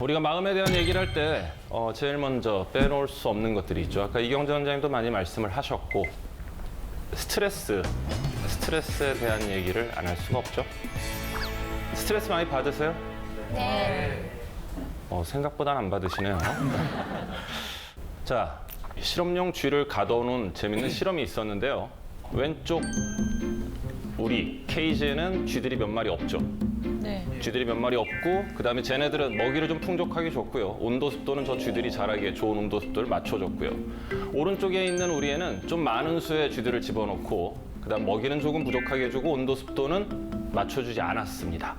우리가 마음에 대한 얘기를 할 때 제일 먼저 빼놓을 수 없는 것들이 있죠. 아까 이경재 원장님도 많이 말씀을 하셨고 스트레스에 대한 얘기를 안 할 수가 없죠. 스트레스 많이 받으세요? 네. 생각보다 안 받으시네요. 자, 실험용 쥐를 가둬놓은 재밌는 실험이 있었는데요. 왼쪽 우리 케이지에는 쥐들이 몇 마리 없죠. 네. 쥐들이 몇 마리 없고 그다음에 쟤네들은 먹이를 좀 풍족하게 줬고요. 온도 습도는 저 쥐들이 자라기에 좋은 온도 습도를 맞춰줬고요. 오른쪽에 있는 우리에는 좀 많은 수의 쥐들을 집어넣고 그다음 먹이는 조금 부족하게 주고 온도 습도는 맞춰주지 않았습니다.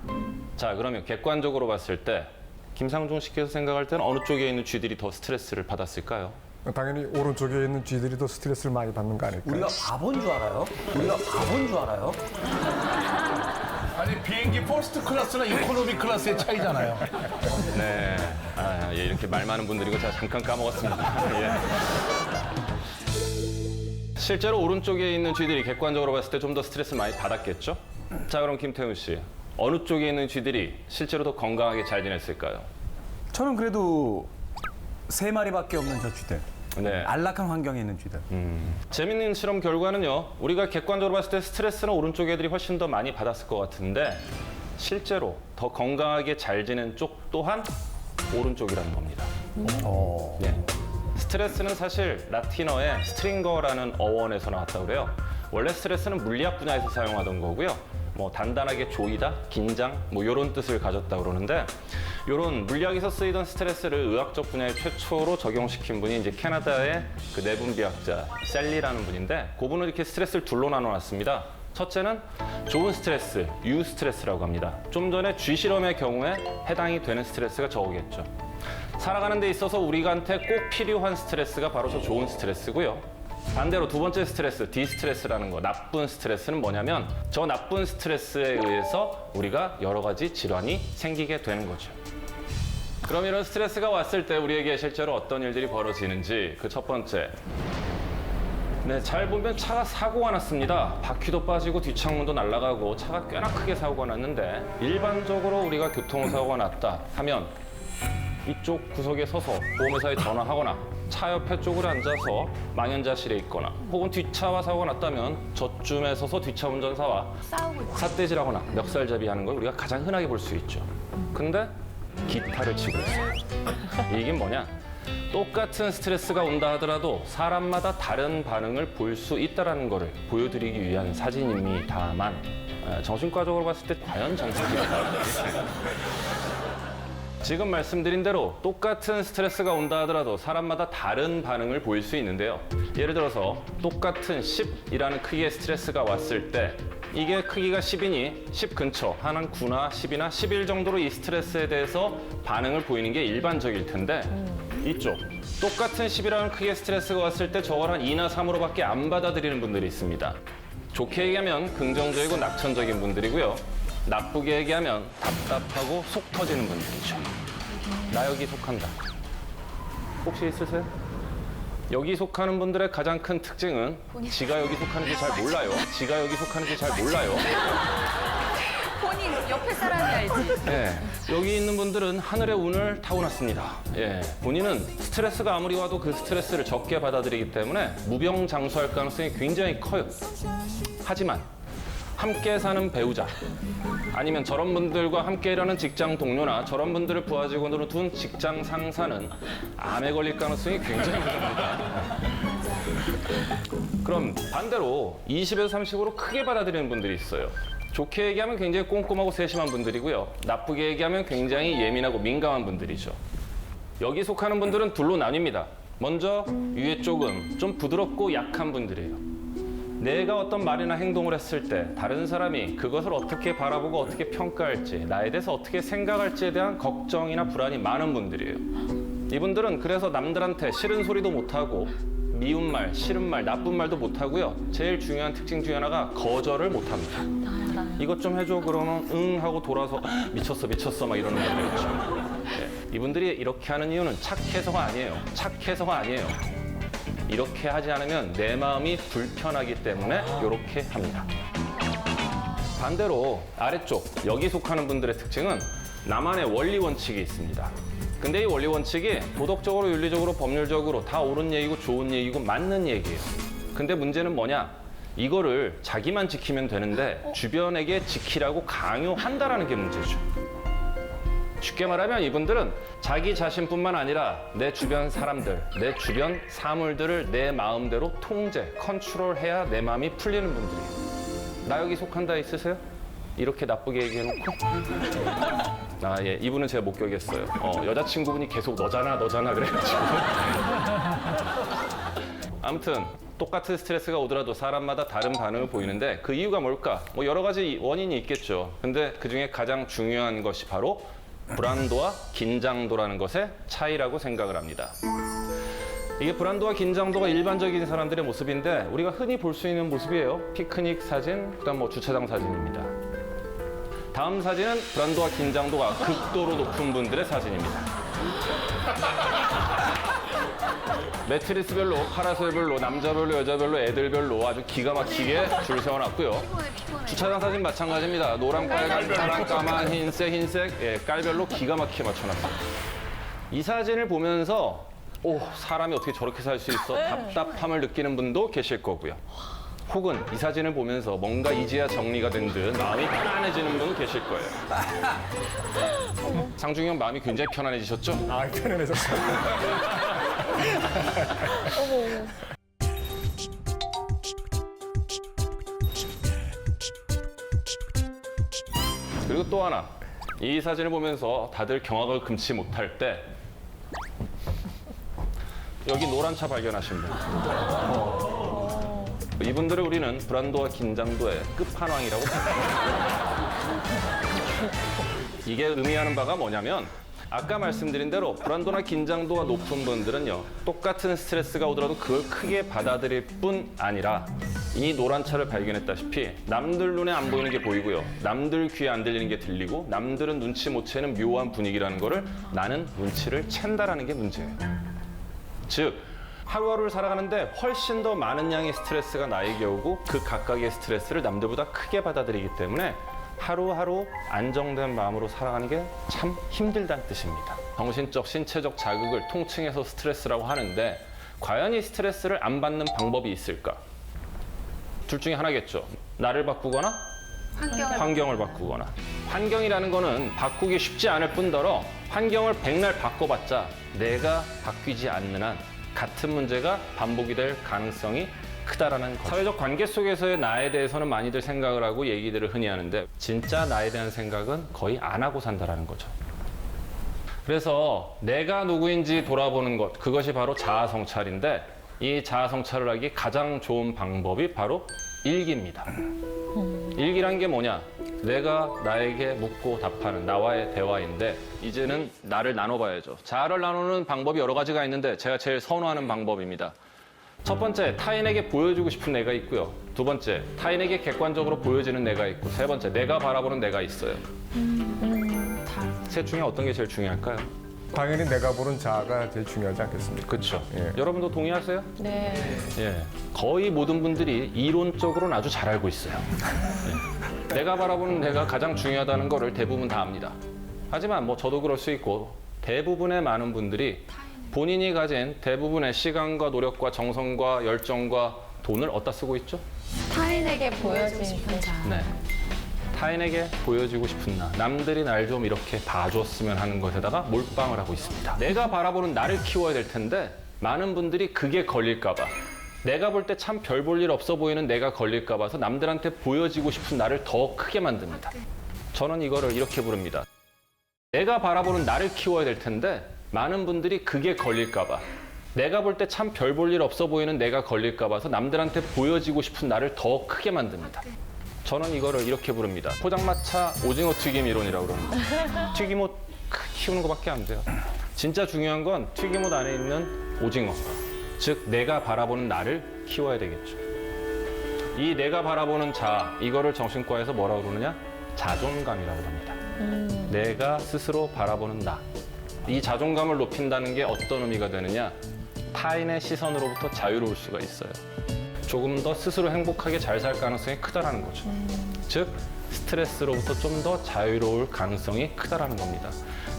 자, 그러면 객관적으로 봤을 때 김상중 씨께서 생각할 때는 어느 쪽에 있는 쥐들이 더 스트레스를 받았을까요? 당연히 오른쪽에 있는 쥐들이 더 스트레스를 많이 받는 거 아닐까요? 우리가 바본 줄 알아요? 우리가 바본 줄 알아요? 아니 비행기 퍼스트 클래스나 이코노미 클래스의 차이잖아요. 네, 예, 이렇게 말 많은 분들이고 제가 잠깐 까먹었습니다. 예. 실제로 오른쪽에 있는 쥐들이 객관적으로 봤을 때 좀 더 스트레스를 많이 받았겠죠? 자, 그럼 김태훈 씨, 어느 쪽에 있는 쥐들이 실제로 더 건강하게 잘 지냈을까요? 저는 그래도 3마리밖에 없는 저 쥐들. 네. 안락한 환경에 있는 쥐들. 재밌는 실험 결과는요, 우리가 객관적으로 봤을 때 스트레스는 오른쪽 애들이 훨씬 더 많이 받았을 것 같은데 실제로 더 건강하게 잘 지낸 쪽 또한 오른쪽이라는 겁니다. 네. 스트레스는 사실 라틴어의 스트링거라는 어원에서 나왔다고 그래요. 원래 스트레스는 물리학 분야에서 사용하던 거고요. 뭐 단단하게 조이다, 긴장, 뭐 이런 뜻을 가졌다고 그러는데 이런 물리학에서 쓰이던 스트레스를 의학적 분야에 최초로 적용시킨 분이 이제 캐나다의 그 내분비학자 셀리라는 분인데 그분은 이렇게 스트레스를 둘로 나눠놨습니다. 첫째는 좋은 스트레스, 유스트레스라고 합니다. 좀 전에 쥐 실험의 경우에 해당이 되는 스트레스가 저거겠죠. 살아가는 데 있어서 우리한테 꼭 필요한 스트레스가 바로 저 좋은 스트레스고요. 반대로 두 번째 스트레스, 디스트레스라는 거, 나쁜 스트레스는 뭐냐면 저 나쁜 스트레스에 의해서 우리가 여러 가지 질환이 생기게 되는 거죠. 그럼 이런 스트레스가 왔을 때 우리에게 실제로 어떤 일들이 벌어지는지 그 첫 번째. 네, 잘 보면 차가 사고가 났습니다. 바퀴도 빠지고 뒷창문도 날아가고 차가 꽤나 크게 사고가 났는데 일반적으로 우리가 교통사고가 났다 하면 이쪽 구석에 서서 보험회사에 전화하거나 차 옆에 쪽으로 앉아서 망연자실에 있거나 혹은 뒷차와 사고가 났다면 저쯤에 서서 뒷차 운전사와 싸우고 있어. 삿대질하거나 멱살잡이 하는 걸 우리가 가장 흔하게 볼 수 있죠. 근데 기타를 치고 있어요. 이게 뭐냐? 똑같은 스트레스가 온다 하더라도 사람마다 다른 반응을 볼 수 있다는 것을 보여드리기 위한 사진입니다만 정신과적으로 봤을 때 과연 정상일까요? 지금 말씀드린 대로 똑같은 스트레스가 온다 하더라도 사람마다 다른 반응을 보일 수 있는데요. 예를 들어서 똑같은 10이라는 크기의 스트레스가 왔을 때 이게 크기가 10이니 10 근처 한 9나 10이나 11 정도로 이 스트레스에 대해서 반응을 보이는 게 일반적일 텐데 이쪽 똑같은 10이라는 크기의 스트레스가 왔을 때 저걸 한 2나 3으로밖에 안 받아들이는 분들이 있습니다. 좋게 얘기하면 긍정적이고 낙천적인 분들이고요. 나쁘게 얘기하면 답답하고 속 터지는 분들이죠. 나 여기 속한다. 혹시 있으세요? 여기 속하는 분들의 가장 큰 특징은 지가 여기 속하는지 잘 몰라요. 지가 여기 속하는지 잘 몰라요. 본인 옆에 사람이 알지. 네, 여기 있는 분들은 하늘의 운을 타고났습니다. 예, 본인은 스트레스가 아무리 와도 그 스트레스를 적게 받아들이기 때문에 무병장수할 가능성이 굉장히 커요. 하지만 함께 사는 배우자 아니면 저런 분들과 함께 일하는 직장 동료나 저런 분들을 부하직원으로 둔 직장 상사는 암에 걸릴 가능성이 굉장히 높습니다. 그럼 반대로 20에서 30으로 크게 받아들이는 분들이 있어요. 좋게 얘기하면 굉장히 꼼꼼하고 세심한 분들이고요. 나쁘게 얘기하면 굉장히 예민하고 민감한 분들이죠. 여기 속하는 분들은 둘로 나뉩니다. 먼저 위에 쪽은 좀 부드럽고 약한 분들이에요. 내가 어떤 말이나 행동을 했을 때 다른 사람이 그것을 어떻게 바라보고 어떻게 평가할지, 나에 대해서 어떻게 생각할지에 대한 걱정이나 불안이 많은 분들이에요. 이분들은 그래서 남들한테 싫은 소리도 못하고 미운 말, 싫은 말, 나쁜 말도 못하고요. 제일 중요한 특징 중에 하나가 거절을 못합니다. 이것 좀 해줘 그러면 응 하고 돌아서 미쳤어 막 이러는 분들 있죠. 네, 이분들이 이렇게 하는 이유는 착해서가 아니에요. 착해서가 아니에요. 이렇게 하지 않으면 내 마음이 불편하기 때문에 이렇게 합니다. 반대로 아래쪽 여기 속하는 분들의 특징은 나만의 원리 원칙이 있습니다. 근데 이 원리 원칙이 도덕적으로, 윤리적으로, 법률적으로 다 옳은 얘기고 좋은 얘기고 맞는 얘기예요. 근데 문제는 뭐냐? 이거를 자기만 지키면 되는데 주변에게 지키라고 강요한다라는 게 문제죠. 쉽게 말하면 이분들은 자기 자신뿐만 아니라 내 주변 사람들, 내 주변 사물들을 내 마음대로 통제, 컨트롤해야 내 마음이 풀리는 분들이에요. 나 여기 속한다 있으세요? 이렇게 나쁘게 얘기해놓고? 아, 예. 이분은 제가 못 껴겠어요. 여자친구분이 계속 너잖아 그래가지고. 아무튼 똑같은 스트레스가 오더라도 사람마다 다른 반응을 보이는데 그 이유가 뭘까? 뭐 여러 가지 원인이 있겠죠. 근데 그중에 가장 중요한 것이 바로 불안도와 긴장도라는 것의 차이라고 생각을 합니다. 이게 불안도와 긴장도가 일반적인 사람들의 모습인데 우리가 흔히 볼 수 있는 모습이에요. 피크닉 사진, 그다음 뭐 주차장 사진입니다. 다음 사진은 불안도와 긴장도가 극도로 높은 분들의 사진입니다. 매트리스별로, 파라솔별로, 남자별로, 여자별로, 애들별로 아주 기가 막히게 줄 세워놨고요. 주차장 사진 마찬가지입니다. 노란, 빨간, 파란, 까만, 흰색, 예, 깔별로 기가 막히게 맞춰놨어요. 이 사진을 보면서 사람이 어떻게 저렇게 살 수 있어? 답답함을 느끼는 분도 계실 거고요. 혹은 이 사진을 보면서 뭔가 이제야 정리가 된 듯 마음이 편안해지는 분 계실 거예요. 상중이 형 마음이 굉장히 편안해지셨죠? 아, 편안해졌어요. 그리고 또 하나, 이 사진을 보면서 다들 경악을 금치 못할 때 여기 노란 차 발견하신 분. 이분들을 우리는 불안도와 긴장도의 끝판왕이라고 생각합니다. 이게 의미하는 바가 뭐냐면 아까 말씀드린 대로 불안도나 긴장도가 높은 분들은요, 똑같은 스트레스가 오더라도 그걸 크게 받아들일 뿐 아니라 이 노란 차를 발견했다시피 남들 눈에 안 보이는 게 보이고요, 남들 귀에 안 들리는 게 들리고, 남들은 눈치 못 채는 묘한 분위기라는 거를 나는 눈치를 챈다라는 게 문제예요. 즉 하루하루를 살아가는데 훨씬 더 많은 양의 스트레스가 나에게 오고 그 각각의 스트레스를 남들보다 크게 받아들이기 때문에 하루하루 안정된 마음으로 살아가는 게 참 힘들다는 뜻입니다. 정신적, 신체적 자극을 통칭해서 스트레스라고 하는데 과연 이 스트레스를 안 받는 방법이 있을까? 둘 중에 하나겠죠. 나를 바꾸거나 환경을 바꾸거나. 환경이라는 거는 바꾸기 쉽지 않을 뿐더러 환경을 백날 바꿔봤자 내가 바뀌지 않는 한 같은 문제가 반복이 될 가능성이 크다라는 거죠. 사회적 관계 속에서의 나에 대해서는 많이들 생각을 하고 얘기들을 흔히 하는데 진짜 나에 대한 생각은 거의 안 하고 산다라는 거죠. 그래서 내가 누구인지 돌아보는 것, 그것이 바로 자아 성찰인데 이 자아 성찰을 하기 가장 좋은 방법이 바로 일기입니다. 일기란 게 뭐냐? 내가 나에게 묻고 답하는 나와의 대화인데 이제는 나를 나눠봐야죠. 자아를 나누는 방법이 여러 가지가 있는데 제가 제일 선호하는 방법입니다. 첫 번째, 타인에게 보여주고 싶은 내가 있고요. 두 번째, 타인에게 객관적으로 보여지는 내가 있고, 세 번째, 내가 바라보는 내가 있어요. 셋 중에 어떤 게 제일 중요할까요? 당연히 내가 보는 자아가 제일 중요하지 않겠습니까? 그렇죠. 예. 여러분도 동의하세요? 네. 예. 거의 모든 분들이 이론적으로는 아주 잘 알고 있어요. 예. 내가 바라보는 내가 가장 중요하다는 거를 대부분 다 압니다. 하지만 뭐 저도 그럴 수 있고 대부분의 많은 분들이 본인이 가진 대부분의 시간과 노력과 정성과 열정과 돈을 어디다 쓰고 있죠? 타인에게 보여지고 싶은 자. 네. 타인에게 보여주고 싶은 나, 남들이 날 좀 이렇게 봐줬으면 하는 것에다가 몰빵을 하고 있습니다. 내가 바라보는 나를 키워야 될 텐데 많은 분들이 그게 걸릴까 봐, 내가 볼 때 참 별 볼 일 없어 보이는 내가 걸릴까 봐서 남들한테 보여지고 싶은 나를 더 크게 만듭니다. 저는 이거를 이렇게 부릅니다. 내가 바라보는 나를 키워야 될 텐데 많은 분들이 그게 걸릴까 봐, 내가 볼 때 참 별 볼 일 없어 보이는 내가 걸릴까 봐서 남들한테 보여지고 싶은 나를 더 크게 만듭니다. 저는 이거를 이렇게 부릅니다. 포장마차 오징어 튀김 이론이라고 그럽니다. 튀김옷 키우는 것밖에 안 돼요. 진짜 중요한 건 튀김옷 안에 있는 오징어, 즉 내가 바라보는 나를 키워야 되겠죠. 이 내가 바라보는 자아, 이거를 정신과에서 뭐라고 그러느냐? 자존감이라고 합니다. 내가 스스로 바라보는 나. 이 자존감을 높인다는 게 어떤 의미가 되느냐? 타인의 시선으로부터 자유로울 수가 있어요. 조금 더 스스로 행복하게 잘 살 가능성이 크다라는 거죠. 즉 스트레스로부터 좀 더 자유로울 가능성이 크다라는 겁니다.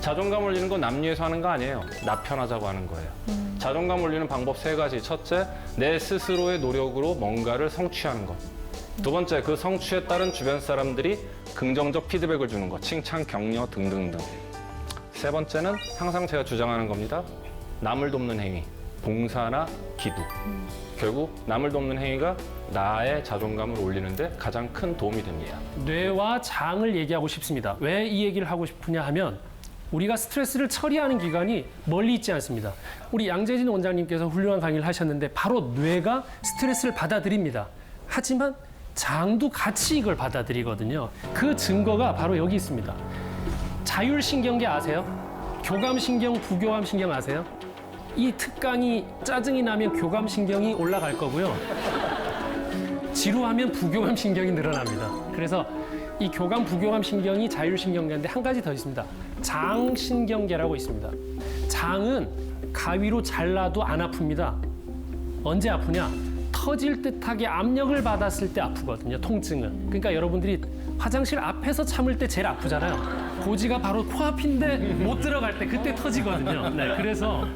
자존감 올리는 건 남녀에서 하는 거 아니에요. 나 편하자고 하는 거예요. 자존감 올리는 방법 3가지. 첫째, 내 스스로의 노력으로 뭔가를 성취하는 것. 두 번째, 그 성취에 따른 주변 사람들이 긍정적 피드백을 주는 것. 칭찬, 격려 등등등. 세 번째는 항상 제가 주장하는 겁니다. 남을 돕는 행위, 봉사나 기도. 결국 남을 돕는 행위가 나의 자존감을 올리는데 가장 큰 도움이 됩니다. 뇌와 장을 얘기하고 싶습니다. 왜 이 얘기를 하고 싶으냐 하면 우리가 스트레스를 처리하는 기관이 멀리 있지 않습니다. 우리 양재진 원장님께서 훌륭한 강의를 하셨는데 바로 뇌가 스트레스를 받아들입니다. 하지만 장도 같이 이걸 받아들이거든요. 그 증거가 바로 여기 있습니다. 자율신경계 아세요? 교감신경, 부교감신경 아세요? 이 특강이 짜증이 나면 교감신경이 올라갈 거고요. 지루하면 부교감신경이 늘어납니다. 그래서 이 교감, 부교감신경이 자율신경계인데 한 가지 더 있습니다. 장신경계라고 있습니다. 장은 가위로 잘라도 안 아픕니다. 언제 아프냐? 터질 듯하게 압력을 받았을 때 아프거든요, 통증은. 그러니까 여러분들이 화장실 앞에서 참을 때 제일 아프잖아요. 고지가 바로 코앞인데 못 들어갈 때 그때 터지거든요. 네, 그래서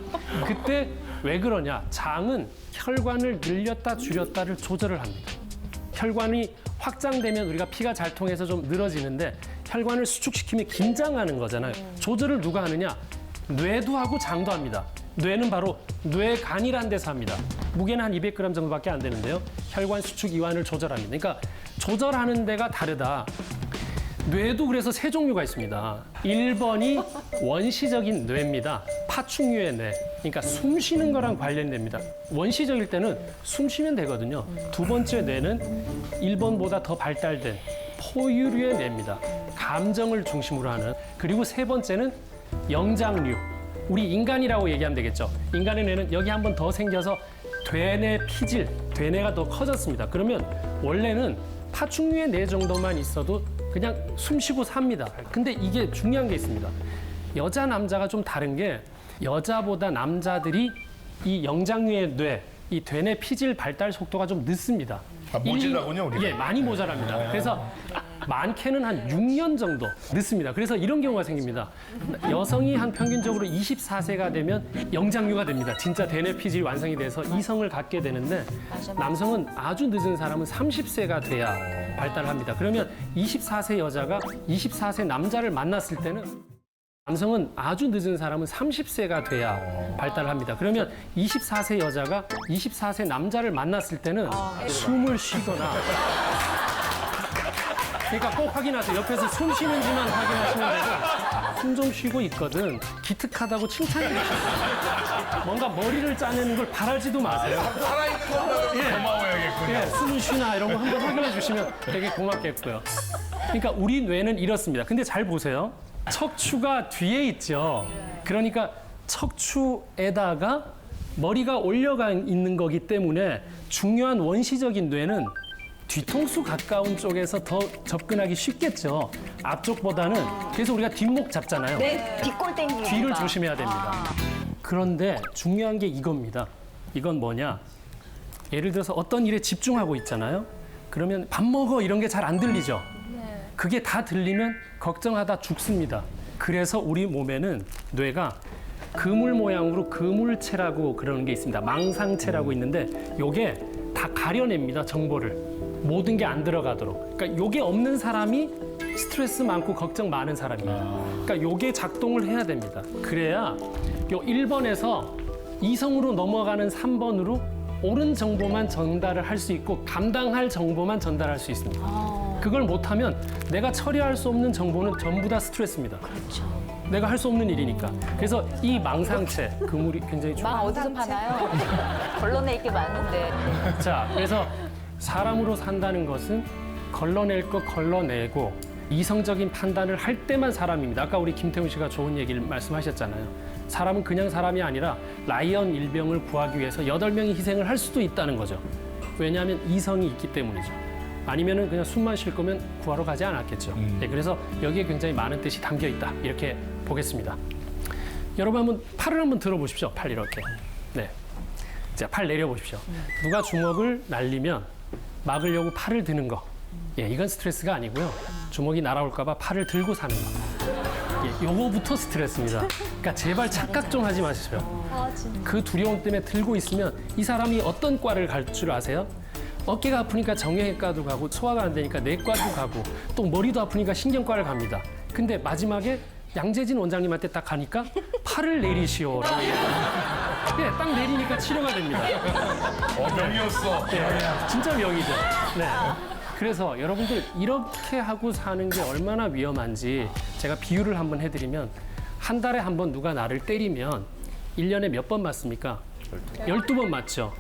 그때 왜 그러냐? 장은 혈관을 늘렸다 줄였다를 조절을 합니다. 혈관이 확장되면 우리가 피가 잘 통해서 좀 늘어지는데 혈관을 수축시키면 긴장하는 거잖아요. 조절을 누가 하느냐? 뇌도 하고 장도 합니다. 뇌는 바로 뇌간이라는 데서 합니다. 무게는 한 200g 정도밖에 안 되는데요. 혈관 수축 이완을 조절합니다. 그러니까 조절하는 데가 다르다. 뇌도 그래서 3종류가 있습니다. 1번이 원시적인 뇌입니다. 파충류의 뇌. 그러니까 숨 쉬는 거랑 관련됩니다. 원시적일 때는 숨 쉬면 되거든요. 두 번째 뇌는 1번보다 더 발달된 포유류의 뇌입니다. 감정을 중심으로 하는. 그리고 세 번째는 영장류. 우리 인간이라고 얘기하면 되겠죠. 인간의 뇌는 여기 한 번 더 생겨서 되뇌 피질, 되뇌가 더 커졌습니다. 그러면 원래는 파충류의 뇌 정도만 있어도 그냥 숨 쉬고 삽니다. 근데 이게 중요한 게 있습니다. 여자, 남자가 좀 다른 게 여자보다 남자들이 이 영장류의 뇌, 이 되뇌 피질 발달 속도가 좀 늦습니다. 아, 모질라군요, 우리가. 예, 많이 모자랍니다. 그래서 많게는 한 6년 정도 늦습니다. 그래서 이런 경우가 생깁니다. 여성이 한 평균적으로 24세가 되면 영장류가 됩니다. 진짜 되뇌 피질이 완성이 돼서 이성을 갖게 되는데 남성은 아주 늦은 사람은 30세가 돼야 발달합니다. 그러면 24세 여자가 24세 남자를 만났을 때는 남성은 아주 늦은 사람은 30세가 돼야 발달합니다. 그러면 24세 여자가 24세 남자를 만났을 때는 숨을 쉬거나 그러니까 꼭 확인하세요. 옆에서 숨 쉬는지만 확인하시면 되고 숨 좀 쉬고 있거든. 기특하다고 칭찬해 주세요. 뭔가 머리를 짜내는 걸 바라지도 마세요. 살아있는 거면 고마워야겠군요. 예, 숨을 쉬나 이런 거 한번 확인해 주시면 되게 고맙겠고요. 그러니까 우리 뇌는 이렇습니다. 근데 잘 보세요. 척추가 뒤에 있죠. 그러니까 척추에다가 머리가 올려가 있는 거기 때문에 중요한 원시적인 뇌는 뒤통수 가까운 쪽에서 더 접근하기 쉽겠죠. 앞쪽보다는. 그래서 우리가 뒷목 잡잖아요. 네, 뒷골 땡기니까. 뒤를 조심해야 됩니다. 그런데 중요한 게 이겁니다. 이건 뭐냐? 예를 들어서 어떤 일에 집중하고 있잖아요. 그러면 밥 먹어 이런 게 잘 안 들리죠. 그게 다 들리면 걱정하다 죽습니다. 그래서 우리 몸에는 뇌가 그물 모양으로 그물체라고 그러는 게 있습니다. 망상체라고 있는데 요게 다 가려냅니다. 정보를. 모든 게 안 들어가도록. 그러니까 요게 없는 사람이 스트레스 많고 걱정 많은 사람이에요. 그러니까 요게 작동을 해야 됩니다. 그래야 요 1번에서 이성으로 넘어가는 3번으로 옳은 정보만 전달을 할 수 있고 감당할 정보만 전달할 수 있습니다. 그걸 못하면 내가 처리할 수 없는 정보는 전부 다 스트레스입니다. 그렇죠. 내가 할 수 없는 일이니까. 그래서 이 망상체, 그물이 굉장히 중요해요. 망 어디서 파나요? 걸러낼 게 많은데. 자, 그래서 사람으로 산다는 것은 걸러낼 거 걸러내고 이성적인 판단을 할 때만 사람입니다. 아까 우리 김태훈 씨가 좋은 얘기를 말씀하셨잖아요. 사람은 그냥 사람이 아니라 라이언 일병을 구하기 위해서 8명이 희생을 할 수도 있다는 거죠. 왜냐하면 이성이 있기 때문이죠. 아니면은 그냥 숨만 쉴 거면 구하러 가지 않았겠죠. 네, 그래서 여기에 굉장히 많은 뜻이 담겨 있다. 이렇게 보겠습니다. 여러분 한번 팔을 한번 들어보십시오. 팔 이렇게. 네. 자, 팔 내려보십시오. 누가 주먹을 날리면 막으려고 팔을 드는 거. 예, 이건 스트레스가 아니고요. 주먹이 날아올까봐 팔을 들고 사는 거. 예, 요거부터 스트레스입니다. 그러니까 제발 착각 좀 하지 마시고요. 그 두려움 때문에 들고 있으면 이 사람이 어떤 과를 갈 줄 아세요? 어깨가 아프니까 정형외과도 가고 소화가 안 되니까 내과도 가고 또 머리도 아프니까 신경과를 갑니다. 근데 마지막에 양재진 원장님한테 딱 가니까 팔을 내리시오라고 예, 딱 내리니까 치료가 됩니다. 명이었어. 예, 진짜 명이죠. 네. 그래서 여러분들 이렇게 하고 사는 게 얼마나 위험한지 제가 비유를 한번 해드리면 한 달에 한 번 누가 나를 때리면 1년에 몇 번 맞습니까? 12번 맞죠.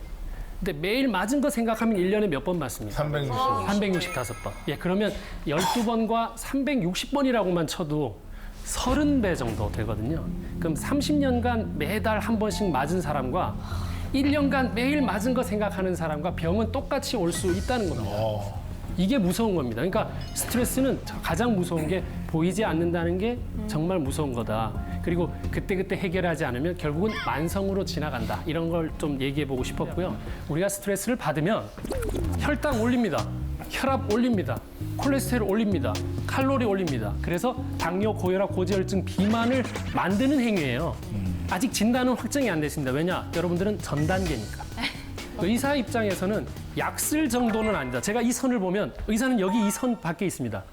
근데 매일 맞은 거 생각하면 1년에 몇 번 맞습니까? 360. 365번. 예, 그러면 12번과 360번이라고만 쳐도 30배 정도 되거든요. 그럼 30년간 매달 한 번씩 맞은 사람과 1년간 매일 맞은 거 생각하는 사람과 병은 똑같이 올 수 있다는 겁니다. 이게 무서운 겁니다. 그러니까 스트레스는 가장 무서운 게 보이지 않는다는 게 정말 무서운 거다. 그리고 그때그때 해결하지 않으면 결국은 만성으로 지나간다. 이런 걸 좀 얘기해 보고 싶었고요. 우리가 스트레스를 받으면 혈당 올립니다. 혈압 올립니다. 콜레스테롤 올립니다. 칼로리 올립니다. 그래서 당뇨, 고혈압, 고지혈증, 비만을 만드는 행위예요. 아직 진단은 확정이 안 됐습니다. 왜냐? 여러분들은 전 단계니까. 의사 입장에서는 약 쓸 정도는 아니다. 제가 이 선을 보면 의사는 여기 이 선 밖에 있습니다.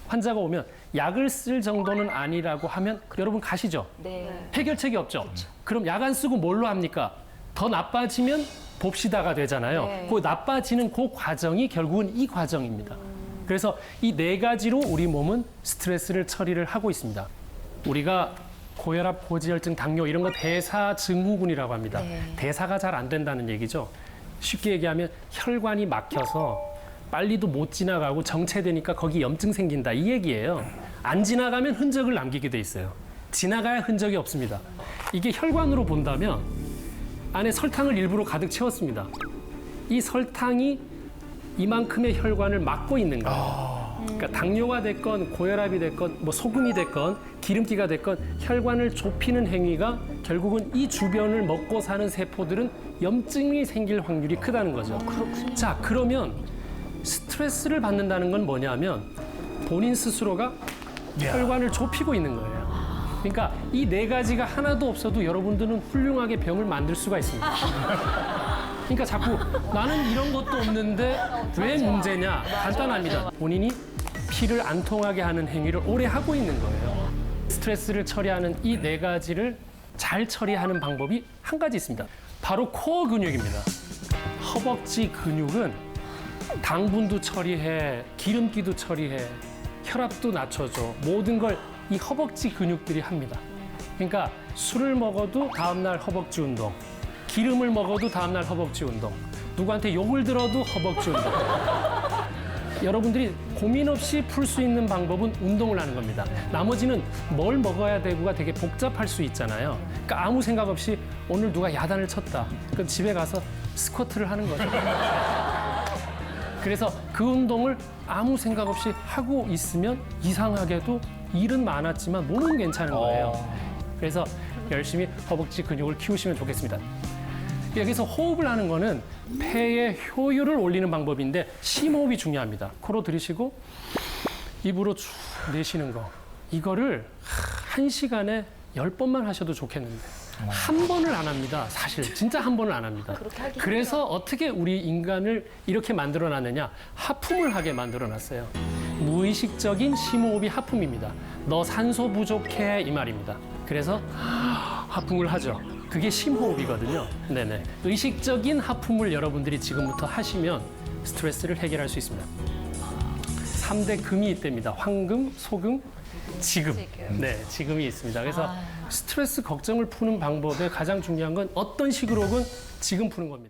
환자가 오면 약을 쓸 정도는 아니라고 하면 여러분 가시죠. 네. 해결책이 없죠. 그럼 약 안 쓰고 뭘로 합니까? 더 나빠지면 봅시다가 되잖아요. 네. 그 나빠지는 그 과정이 결국은 이 과정입니다. 그래서 이 네 가지로 우리 몸은 스트레스를 처리를 하고 있습니다. 우리가 고혈압, 고지혈증, 당뇨 이런 거 대사증후군이라고 합니다. 네. 대사가 잘 안 된다는 얘기죠. 쉽게 얘기하면 혈관이 막혀서 빨리도 못 지나가고 정체되니까 거기 염증 생긴다 이 얘기예요. 안 지나가면 흔적을 남기게 돼 있어요. 지나가야 흔적이 없습니다. 이게 혈관으로 본다면 안에 설탕을 일부러 가득 채웠습니다. 이 설탕이 이만큼의 혈관을 막고 있는 거예요. 그러니까 당뇨가 됐건 고혈압이 됐건 뭐 소금이 됐건 기름기가 됐건 혈관을 좁히는 행위가 결국은 이 주변을 먹고 사는 세포들은 염증이 생길 확률이 크다는 거죠. 자, 그러면 스트레스를 받는다는 건 뭐냐면 본인 스스로가 혈관을 좁히고 있는 거예요. 그러니까 이 네 가지가 하나도 없어도 여러분들은 훌륭하게 병을 만들 수가 있습니다. 그러니까 자꾸 나는 이런 것도 없는데 왜 문제냐? 간단합니다. 본인이 피를 안 통하게 하는 행위를 오래 하고 있는 거예요. 스트레스를 처리하는 이 네 가지를 잘 처리하는 방법이 한 가지 있습니다. 바로 코어 근육입니다. 허벅지 근육은 당분도 처리해, 기름기도 처리해, 혈압도 낮춰줘. 모든 걸 이 허벅지 근육들이 합니다. 그러니까 술을 먹어도 다음날 허벅지 운동, 기름을 먹어도 다음날 허벅지 운동, 누구한테 욕을 들어도 허벅지 운동. 여러분들이 고민 없이 풀 수 있는 방법은 운동을 하는 겁니다. 나머지는 뭘 먹어야 되고가 되게 복잡할 수 있잖아요. 그러니까 아무 생각 없이 오늘 누가 야단을 쳤다. 그럼 집에 가서 스쿼트를 하는 거죠. 그래서 그 운동을 아무 생각 없이 하고 있으면 이상하게도 일은 많았지만 몸은 괜찮은 거예요. 그래서 열심히 허벅지 근육을 키우시면 좋겠습니다. 여기서 호흡을 하는 거는 폐의 효율을 올리는 방법인데 심호흡이 중요합니다. 코로 들이쉬고 입으로 쭉 내쉬는 거. 이거를 1시간에 10번만 하셔도 좋겠는데 한 번을 안 합니다. 사실 진짜 한 번을 안 합니다. 그래서 어떻게 우리 인간을 이렇게 만들어놨느냐. 하품을 하게 만들어놨어요. 무의식적인 심호흡이 하품입니다. 너 산소 부족해 이 말입니다. 그래서 하품을 하죠. 그게 심호흡이거든요. 네네. 의식적인 하품을 여러분들이 지금부터 하시면 스트레스를 해결할 수 있습니다. 3대 금이 있답니다. 황금, 소금, 지금. 네, 지금이 있습니다. 그래서 스트레스 걱정을 푸는 방법의 가장 중요한 건 어떤 식으로건 지금 푸는 겁니다.